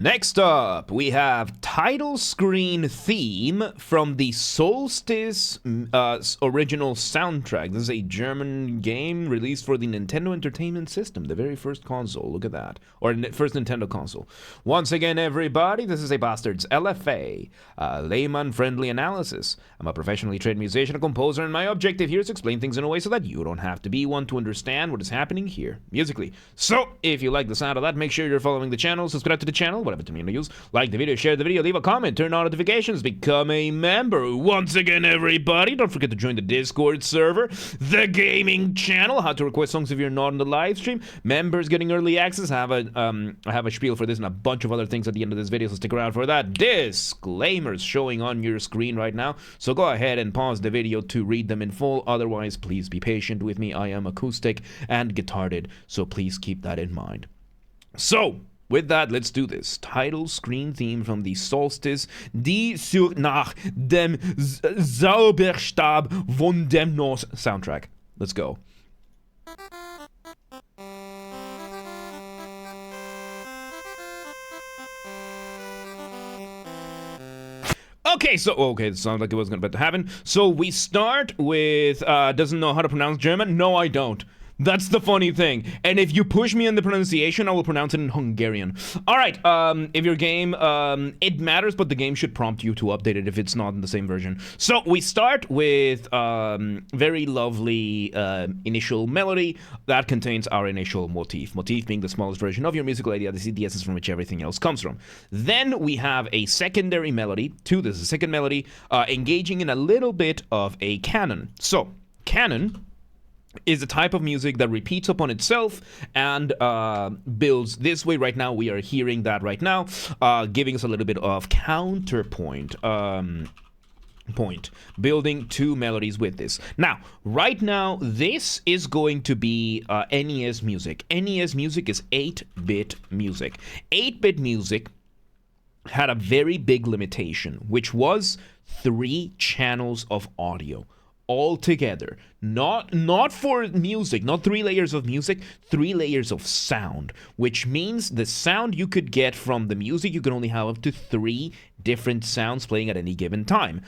Next up, we have title screen theme from the Solstice original soundtrack. This is a German game released for the Nintendo Entertainment System, the very first console. Look at that. Or first Nintendo console. Once again, everybody, this is a Basterd's LFA, Layman-Friendly analysis. I'm a professionally trained musician and composer, and my objective here is to explain things in a way so that you don't have to be one to understand what is happening here, musically. So, if you like the sound of that, make sure you're following the channel, subscribe to the channel, whatever term you use, like the video, share the video, leave a comment, turn on notifications, become a member. Once again, everybody, don't forget to join the Discord server, the gaming channel, how to request songs if you're not on the live stream, members getting early access. I have a spiel for this and a bunch of other things at the end of this video, so stick around for that. Disclaimers showing on your screen right now, so go ahead and pause the video to read them in full. Otherwise, please be patient with me. I am acoustic and guitarded, so please keep that in mind. So, with that, let's do this. Title screen theme from the Solstice, Die sur nach dem Zauberstab von dem Nos soundtrack. Let's go. Okay, it sounds like it wasn't about to happen. So we start with, doesn't know how to pronounce German? No, I don't. That's the funny thing. And if you push me in the pronunciation, I will pronounce it in Hungarian. Alright, if your game, it matters, but the game should prompt you to update it if it's not in the same version. So we start with very lovely initial melody that contains our initial motif. Motif being the smallest version of your musical idea, the essence from which everything else comes from. Then we have a secondary melody to this, a second melody, engaging in a little bit of a canon. So, canon is a type of music that repeats upon itself and builds this way. Right now, we are hearing that right now, giving us a little bit of counterpoint, building two melodies with this. Now, right now, this is going to be NES music. NES music is 8-bit music. 8-bit music had a very big limitation, which was 3 channels of audio all together. Not for music, not 3 layers of music, 3 layers of sound, which means the sound you could get from the music, you can only have up to 3 different sounds playing at any given time.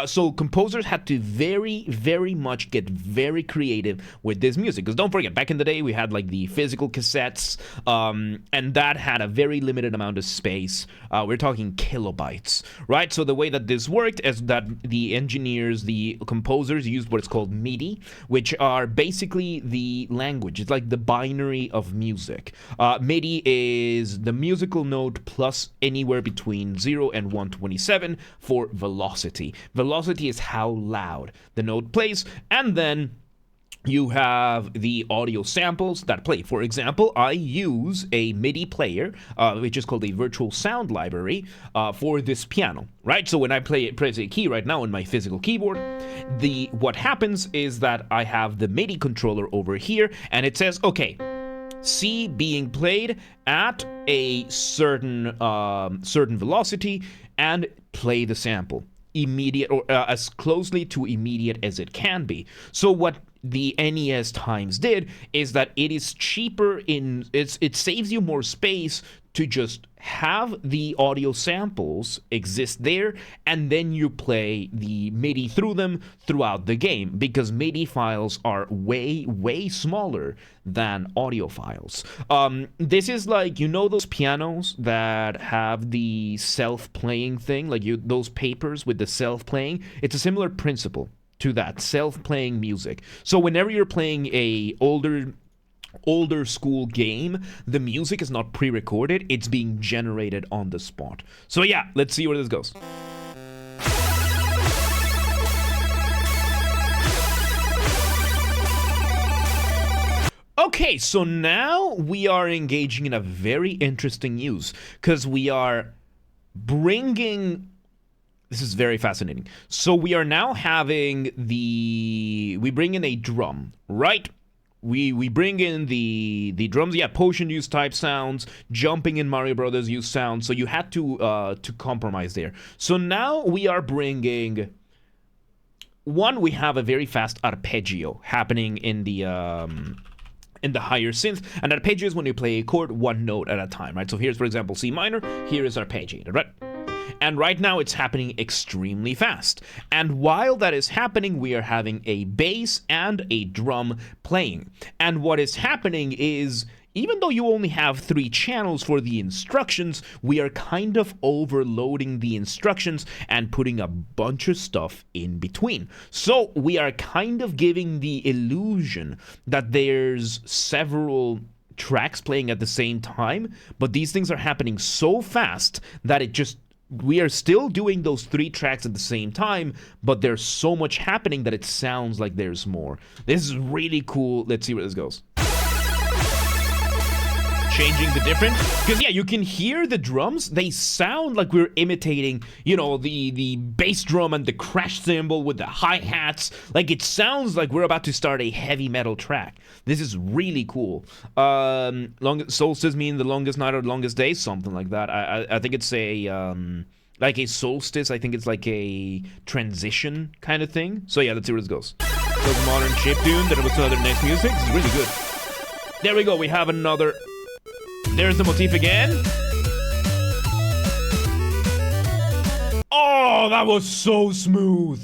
So composers had to very, very much get very creative with this music. Because don't forget, back in the day, we had like the physical cassettes, and that had a very limited amount of space. We're talking kilobytes, right? So the way that this worked is that the engineers, the composers used what is called MIDI, which are basically the language. It's like the binary of music. MIDI is the musical note plus anywhere between 0 and 127 for velocity. Velocity is how loud the note plays, and then you have the audio samples that play. For example, I use a MIDI player, which is called a virtual sound library, for this piano, right? So when I press a key right now on my physical keyboard, what happens is that I have the MIDI controller over here, and it says, okay, C being played at a certain velocity, and play the sample immediate, or as closely to immediate as it can be. So what the NES times did is that it is cheaper it saves you more space to just have the audio samples exist there, and then you play the MIDI through them throughout the game, because MIDI files are way, way smaller than audio files. This is like, you know those pianos that have the self-playing thing, like those papers with the self-playing? It's a similar principle to that, self-playing music. So whenever you're playing a older school game, the music is not pre-recorded, it's being generated on the spot. So yeah, let's see where this goes. Okay, so now we are engaging in a very interesting use, because we are bringing... This is very fascinating. So we are now having we bring in a drum, right? We bring in the drums, yeah, potion use type sounds, jumping in Mario Brothers use sounds, so you had to compromise there. So now we are bringing... One, we have a very fast arpeggio happening in the in the higher synth, and arpeggio is when you play a chord one note at a time, right? So here's, for example, C minor, here is arpeggiated, right? And right now it's happening extremely fast. And while that is happening, we are having a bass and a drum playing. And what is happening is, even though you only have 3 channels for the instructions, we are kind of overloading the instructions and putting a bunch of stuff in between. So we are kind of giving the illusion that there's several tracks playing at the same time, but these things are happening so fast that we are still doing those 3 tracks at the same time, but there's so much happening that it sounds like there's more. This is really cool. Let's see where this goes. Changing the different, because yeah, you can hear the drums. They sound like we're imitating, you know, the bass drum and the crash cymbal with the hi-hats. Like, it sounds like we're about to start a heavy metal track. This is really cool. Solstice mean the longest night or the longest day, something like that. I think it's a like a solstice. I think it's like a transition kind of thing. So yeah, let's see where this goes. So the modern chiptune that was another next music. This is really good. There we go. We have another. There's the motif again. Oh, that was so smooth.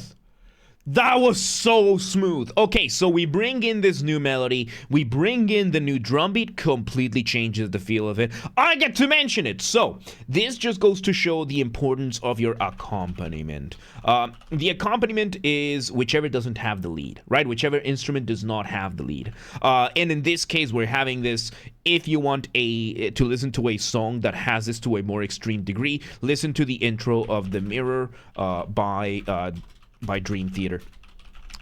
That was so smooth. Okay, so we bring in this new melody. We bring in the new drum beat. Completely changes the feel of it. I get to mention it. So this just goes to show the importance of your accompaniment. The accompaniment is whichever doesn't have the lead, right? Whichever instrument does not have the lead. And in this case, we're having this. If you want to listen to a song that has this to a more extreme degree, listen to the intro of The Mirror by Dream Theater.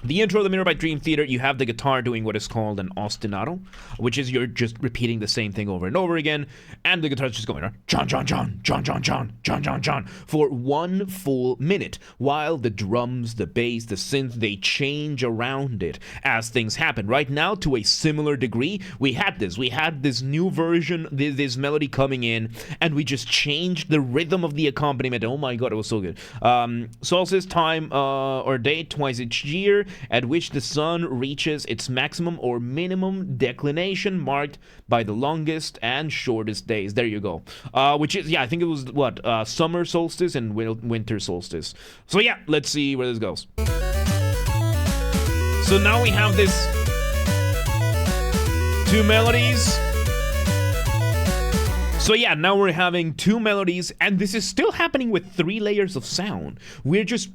The intro of The Mirror by Dream Theater, you have the guitar doing what is called an ostinato, which is you're just repeating the same thing over and over again, and the guitar's just going, John, John, John, John, John, John, John, John, John, for 1 full minute, while the drums, the bass, the synth, they change around it as things happen. Right now, to a similar degree, we had this new version, this melody coming in, and we just changed the rhythm of the accompaniment. Oh my god, it was so good. Solstice time or day twice each year, at which the sun reaches its maximum or minimum declination, marked by the longest and shortest days. There you go. Which is, yeah, I think it was what, summer solstice and winter solstice. So yeah, let's see where this goes. So now we have this 2 melodies. So yeah, now we're having 2 melodies, and this is still happening with 3 layers of sound. We're just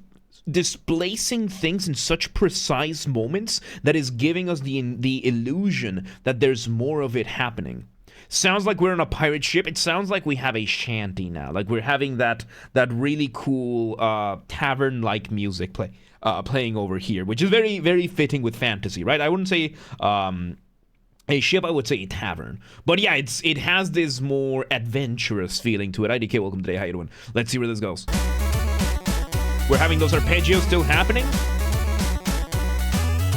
displacing things in such precise moments that is giving us the illusion that there's more of it happening. Sounds like we're on a pirate ship. It sounds like we have a shanty now. Like we're having that really cool tavern-like music playing over here, which is very, very fitting with fantasy, right? I wouldn't say a ship, I would say a tavern. But yeah, it has this more adventurous feeling to it. IDK, welcome today. How you doing? Let's see where this goes. We're having those arpeggios still happening.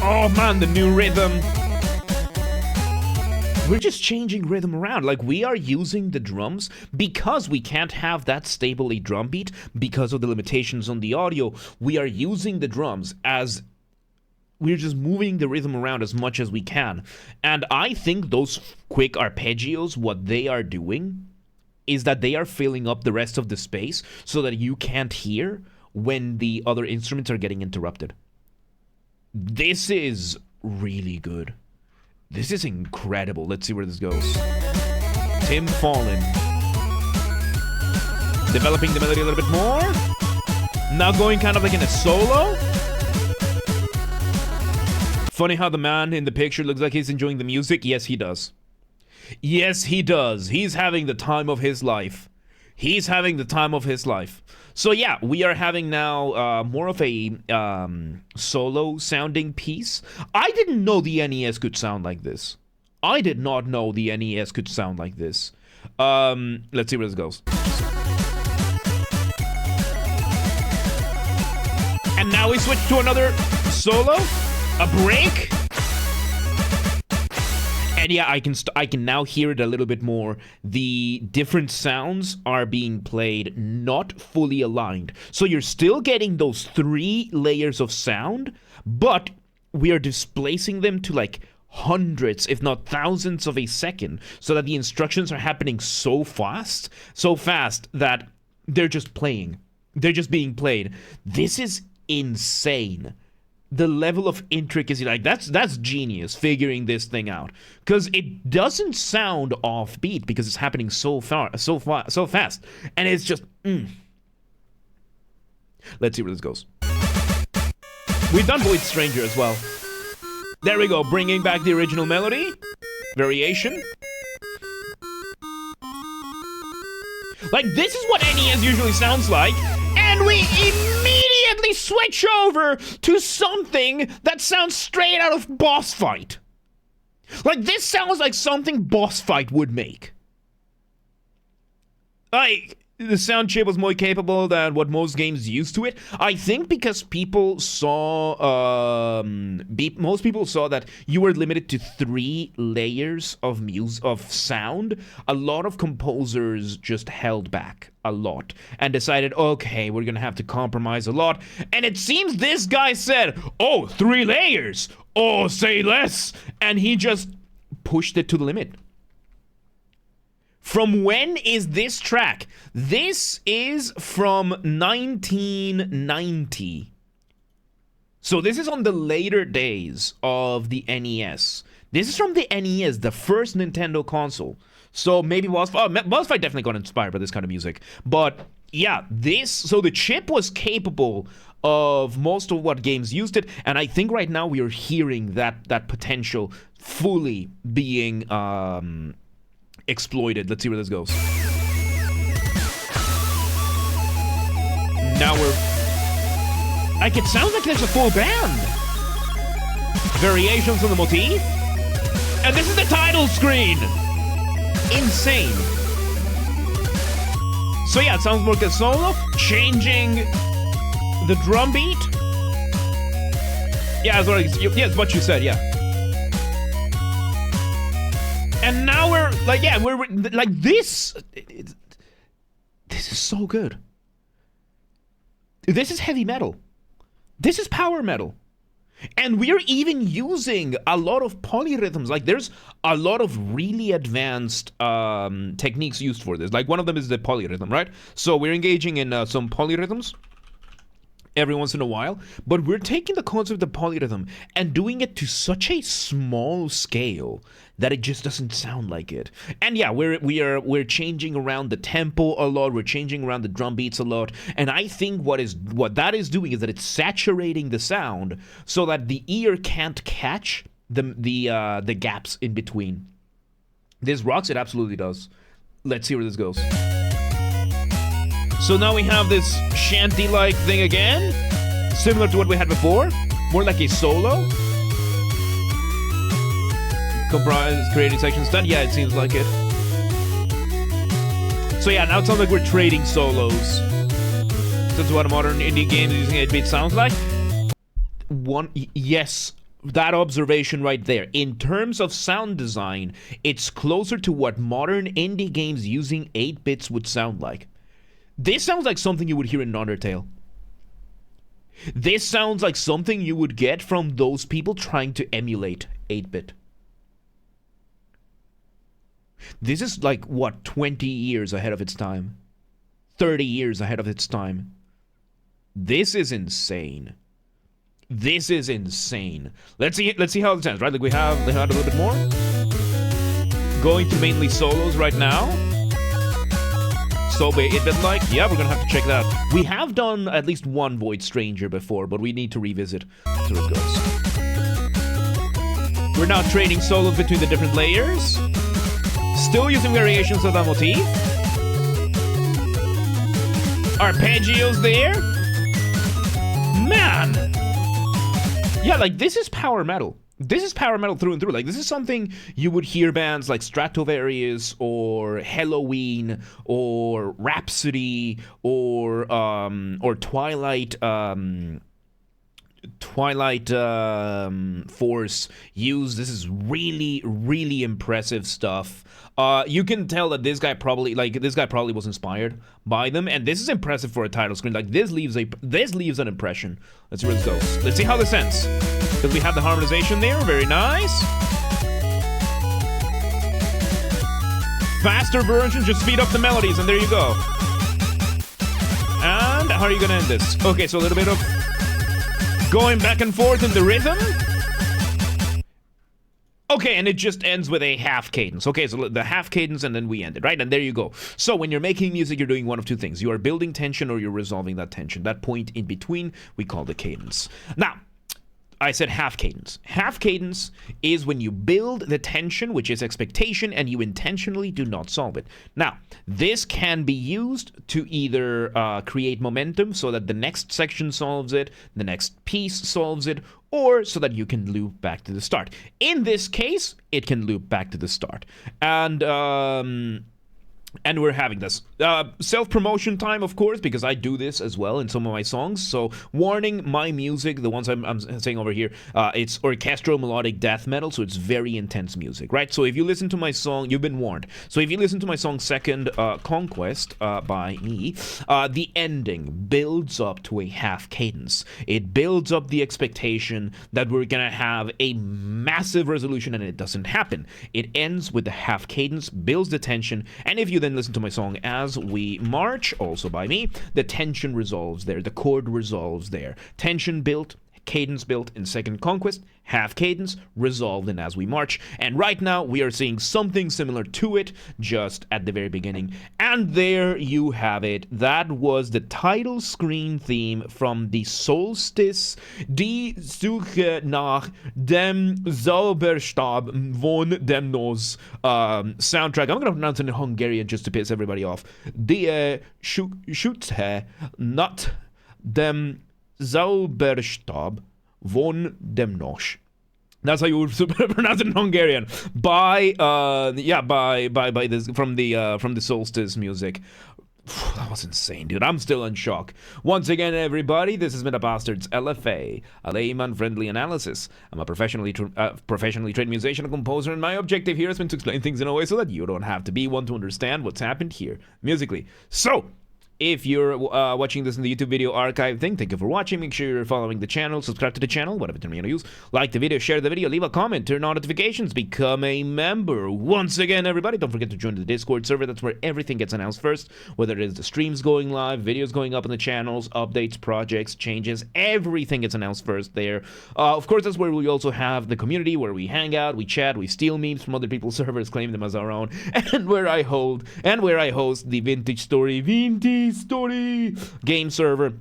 Oh man, the new rhythm. We're just changing rhythm around. Like, we are using the drums because we can't have that stable a drum beat because of the limitations on the audio. We are using the drums as we're just moving the rhythm around as much as we can. And I think those quick arpeggios, what they are doing is that they are filling up the rest of the space so that you can't hear when the other instruments are getting interrupted. This is really good. This is incredible. Let's see where this goes. Tim Fallon. Developing the melody a little bit more. Now going kind of like in a solo. Funny how the man in the picture looks like he's enjoying the music. Yes, he does. Yes, he does. He's having the time of his life. He's having the time of his life. So yeah, we are having now more of a solo sounding piece. I didn't know the NES could sound like this. I did not know the NES could sound like this. Let's see where this goes. And now we switch to another solo, a break. And yeah, I can now hear it a little bit more. The different sounds are being played not fully aligned. So you're still getting those 3 layers of sound, but we are displacing them to like hundreds, if not thousands of a second, so that the instructions are happening so fast that they're just playing. They're just being played. This is insane. The level of intricacy, like that's genius figuring this thing out, because it doesn't sound offbeat because it's happening so fast, and it's just. Let's see where this goes. We've done Void Stranger as well. There we go, bringing back the original melody variation. Like, this is what NES usually sounds like, and we immediately switch over to something that sounds straight out of Boss Fight. Like, this sounds like something Boss Fight would make. Like, the sound chip was more capable than what most games used to it. I think because people saw, most people saw that you were limited to 3 layers of sound. A lot of composers just held back a lot and decided, okay, we're gonna have to compromise a lot. And it seems this guy said, oh, 3 layers, oh, say less. And he just pushed it to the limit. From when is this track? This is from 1990. So this is on the later days of the NES. This is from the NES, the first Nintendo console. So maybe Boss Fight definitely got inspired by this kind of music. But yeah, so the chip was capable of most of what games used it. And I think right now we are hearing that potential fully being exploited. Let's see where this goes. Now we're... Like, it sounds like there's a full band. Variations on the motif. And this is the title screen. Insane. So yeah, it sounds more like a solo. Changing the drum beat. Yeah, it's what you said, yeah. And now we're like, yeah, we're like this. This is so good. This is heavy metal. This is power metal. And we're even using a lot of polyrhythms. Like, there's a lot of really advanced techniques used for this. Like, one of them is the polyrhythm, right? So we're engaging in some polyrhythms every once in a while, but we're taking the concept of polyrhythm and doing it to such a small scale that it just doesn't sound like it. And yeah, we're changing around the tempo a lot, we're changing around the drum beats a lot, and I think what that is doing is that it's saturating the sound so that the ear can't catch the gaps in between. This rocks, it absolutely does. Let's see where this goes. So now we have this shanty-like thing again, similar to what we had before, more like a solo. Comprise creating sections done. Yeah, it seems like it. So yeah, now it sounds like we're trading solos. That's what a modern indie game using 8-bit sounds like. Yes, that observation right there. In terms of sound design, it's closer to what modern indie games using 8-bits would sound like. This sounds like something you would hear in Undertale. This sounds like something you would get from those people trying to emulate 8-bit. This is like, what, 20 years ahead of its time? 30 years ahead of its time. This is insane. This is insane. Let's see how it sounds, right? Like they had a little bit more. Going to mainly solos right now. So like, yeah, we're gonna have to check that out. We have done at least one Void Stranger before, but we need to revisit how it goes. We're now trading solos between the different layers. Still using variations of that motif. Arpeggios there. Man! Yeah, like, this is power metal. This is power metal through and through. Like, this is something you would hear bands like Stratovarius or Halloween or Rhapsody or Twilight Force use. This is really, really impressive stuff. You can tell that this guy probably was inspired by them, and this is impressive for a title screen. Like, this leaves an impression. Let's see where this goes. Let's see how this ends. Because we have the harmonization there, very nice. faster version, just speed up the melodies, and there you go. And how are you gonna end this? Okay, so a little bit of going back and forth in the rhythm. Okay, and it just ends with a half cadence. Okay, so the half cadence and then we end it, right? And there you go. So when you're making music, you're doing one of two things. You are building tension or you're resolving that tension. That point in between, we call the cadence. Now, I said half cadence. Half cadence is when you build the tension, which is expectation, and you intentionally do not solve it. Now, this can be used to either create momentum so that the next section solves it, the next piece solves it, or so that you can loop back to the start. In this case, it can loop back to the start. And we're having this. Self-promotion time, of course, because I do this as well in some of my songs. So, warning, my music, the ones I'm saying over here, it's orchestral melodic death metal, so it's very intense music, right? So if you listen to my song, you've been warned. So if you listen to my song Second Conquest by me, the ending builds up to a half cadence. It builds up the expectation that we're gonna have a massive resolution, and it doesn't happen. It ends with the half cadence, builds the tension, and if you then listen to my song As We March, also by me, the tension resolves there, the chord resolves there. Tension built, cadence built in Second Conquest, half cadence resolved in As We March, and right now we are seeing something similar to it just at the very beginning. And there you have it. That was the title screen theme from the Solstice Die Suche nach dem Zauberstab von dem Nos soundtrack. I'm going to pronounce it in Hungarian just to piss everybody off. Die Schutze nach dem Zauberstab von dem Nos. That's how you would pronounce it in Hungarian. By this from the Solstice music. That was insane, dude. I'm still in shock. Once again, everybody, this has been a Basterd's LFA, a Layman-Friendly analysis. I'm a professionally trained musician and composer, and my objective here has been to explain things in a way so that you don't have to be one to understand what's happened here musically. So, if you're watching this in the YouTube video archive thing, thank you for watching. Make sure you're following the channel, subscribe to the channel, whatever term you want to use. Like the video, share the video, leave a comment, turn on notifications, become a member. Once again, everybody, don't forget to join the Discord server. That's where everything gets announced first, whether it is the streams going live, videos going up on the channels, updates, projects, changes, everything gets announced first there. Of course, that's where we also have the community, where we hang out, we chat, we steal memes from other people's servers, claim them as our own, and where I host the Vintage Story game server.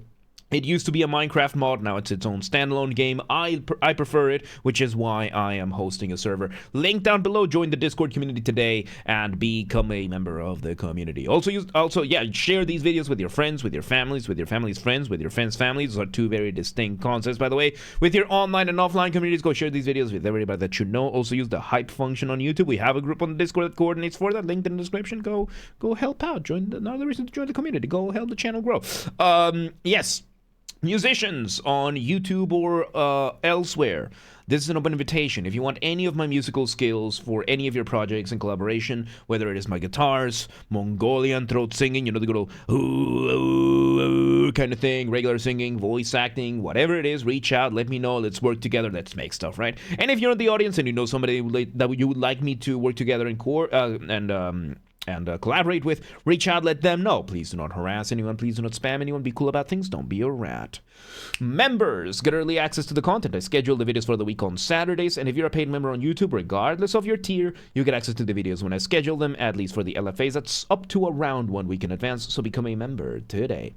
It used to be a Minecraft mod, now it's its own standalone game. I prefer it, which is why I am hosting a server. Link down below, join the Discord community today, and become a member of the community. Also, share these videos with your friends, with your families, with your family's friends, with your friends' families. Those are two very distinct concepts, by the way. With your online and offline communities, go share these videos with everybody that you know. Also, use the hype function on YouTube. We have a group on the Discord that coordinates for that. Link in the description. Go help out. Another reason to join the community. Go help the channel grow. Yes. Musicians on YouTube or elsewhere, this is an open invitation. If you want any of my musical skills for any of your projects and collaboration, whether it is my guitars, Mongolian throat singing, the good old ooh kind of thing, regular singing, voice acting, whatever it is, reach out, let me know, let's work together, let's make stuff, right? And if you're in the audience and you know somebody that you would like me to work together and collaborate with, reach out, let them know. Please do not harass anyone, please do not spam anyone, be cool about things, don't be a rat. Members get early access to the content. I schedule the videos for the week on Saturdays, and if you're a paid member on YouTube, regardless of your tier, you get access to the videos when I schedule them, at least for the LFAs. That's up to around 1 week in advance, so become a member today.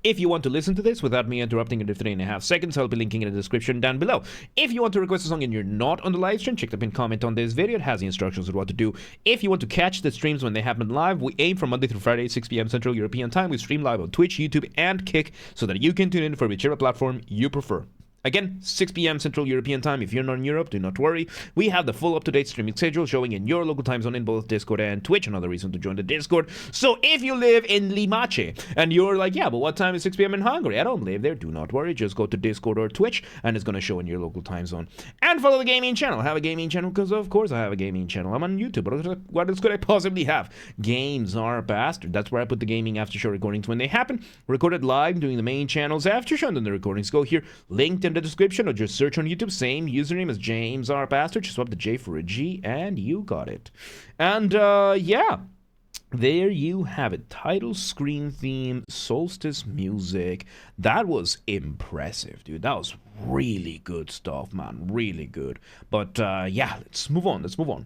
If you want to listen to this without me interrupting in 3.5 seconds, I'll be linking in the description down below. If you want to request a song and you're not on the live stream, check the pinned comment on this video. It has the instructions on what to do. If you want to catch the streams when they happen live, we aim for Monday through Friday, 6 p.m. Central European Time. We stream live on Twitch, YouTube, and Kick so that you can tune in for whichever platform you prefer. Again, 6 p.m. Central European Time. If you're not in Europe, do not worry. We have the full up-to-date streaming schedule showing in your local time zone in both Discord and Twitch. Another reason to join the Discord. So if you live in Limache and you're like, yeah, but what time is 6 p.m. in Hungary? I don't live there. Do not worry. Just go to Discord or Twitch and it's going to show in your local time zone. And follow the gaming channel. I have a gaming channel because, of course, I have a gaming channel. I'm on YouTube. What else could I possibly have? Games are Basterd. That's where I put the gaming after show recordings when they happen. Recorded live doing the main channel's after show and then the recordings go here. Linked in the description or just search on YouTube. Same username as James R. Basterd. Just swap the J for a G and you got it. And yeah, there you have it. Title screen theme, Solstice music. That was impressive, dude. That was really good stuff, man. Really good. But yeah, let's move on.